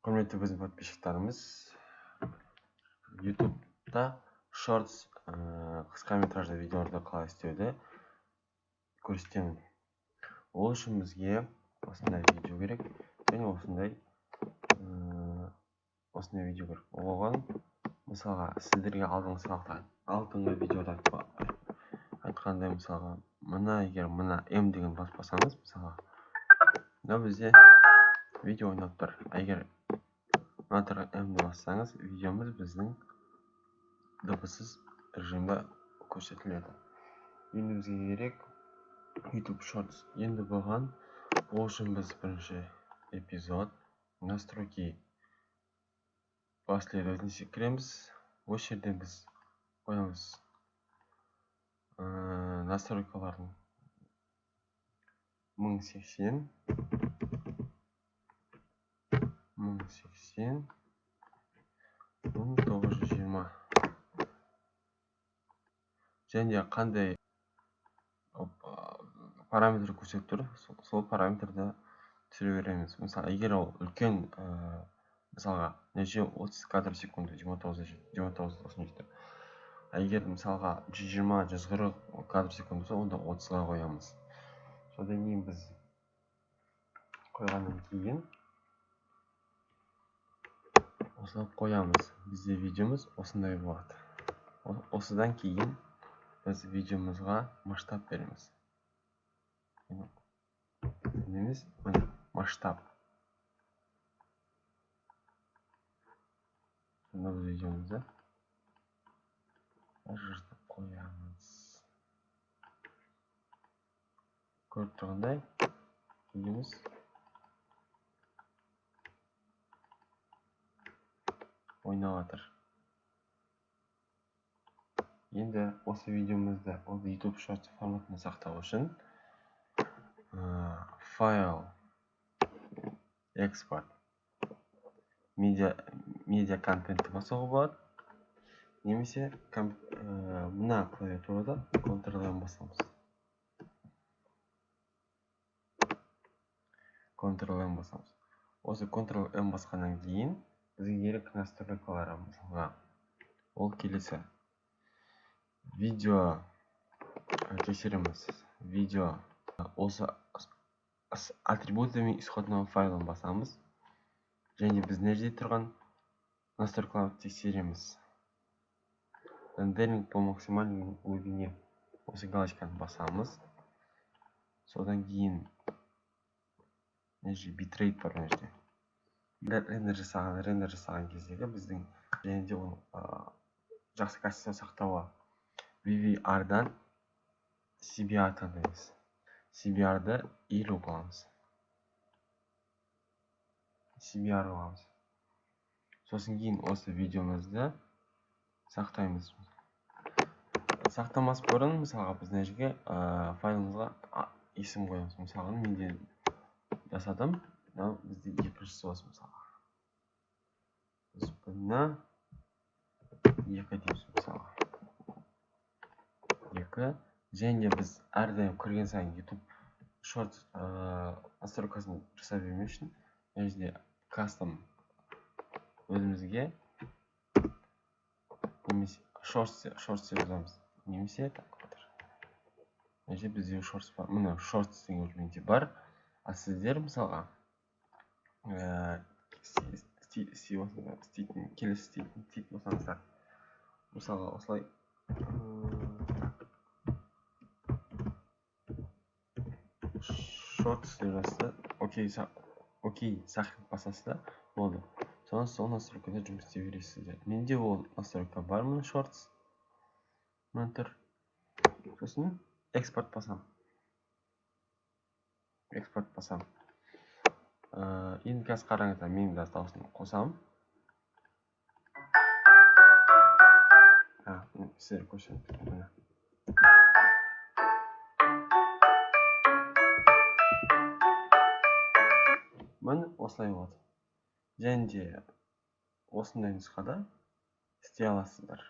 Құрметті біздің подписчиктарымыз, YouTube'да Shorts қысқа метражды видеоларды қалай істеуді көрсетемін. Ол үшін бізге осындай видео керек және осындай видео керек. Оған мысалға сіздерге алдыңғы видеода айтқандай мысалға егер мына М деген баспасаңыз, мысалға мына бізде видео ойнап тұр. Егер мына М-ді бассаңыз, видеомыз біздің дыбыссыз режимде көрсетіледі. Енді бізге керек YouTube Shorts. Енді бұған ол үшін біз бірінші эпизод настройки последовательности кіреміз. Осы жерде біз қоямыз настройкалардың 1080 1920 және қандай параметр көрсетіп тұр, сол параметрді түсіре береміз. Мысалы, егер ол үлкен, мысалға 30 кадр в секунду 29-90. Егер мысалға 120-140 кадр в секунду, онда 30-ға қоямыз. Содан кейін біз қойғаннан кейін осылай қоямыз. Бізде видеомыз осындай болады. Осыдан кейін біз видеомызға масштаб береміз. Масштаб. Сонда біз видеомызды ажыратып қоямыз. Көріп тұрғандай видеомыз ойнап жатыр. Енді осы видеомызды YouTube Shorts форматында сақтау үшін файл, экспорт, медиа контентті басуға болады. Немесе мына клавиатурада Ctrl-M басамыз. Ctrl-M басамыз. Осы Ctrl-M басқаннан кейін бізге керек настройкалары, мысалға ол келесі. Видео тексереміз. Видео осы атрибутами исходного файлын басамыз. Және біз нәжде тұрған настройкаларды тексереміз. Рендеринг по максимальной глубине. Осы галочканы басамыз. Содан кейін битрейт бар нәжде. Рендер жасаған кездегі біздің және де жақсы качество сақтауы VVR-дан CBR таңдаймыз. CBR-ды 50 қоямыз. CBR қоямыз. Сосын кейін осы видеомызды сақтаймыз. Сақтамас бұрын, мысалға біз нәжге файлымызға есім қоямыз. Мысалға менде жасадым. Бізде екіншісі осы мысалға. Біз бұны 2 дейміз мысалға. 2. Және біз әрдайым көрген сайын YouTube Shorts настройкасын жасап бермеу үшін нәжде кастом өзімізге немесе Shorts жазамыз. Немесе нәжде бізде Shorts бар. Мына Shorts деген элементте бар. А сіздер мысалға келесі істейтін болсаңыздар, мысалға осылай Shorts деп жазды. Окей, сақтап басасыздар, болды. Содан сол настройкада жұмыс істей бересіздер. Менде ол настройка бар, мына Shorts. Мына тұр. Сосын экспорт басам. Енді қазір қараңыздар, мен дауысын қосам. Сіздер көрсетіп. Міне осылай болады. Және де осындай нұсқада істей аласыздар.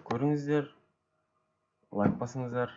Көріңіздер, лайк басыңыздар.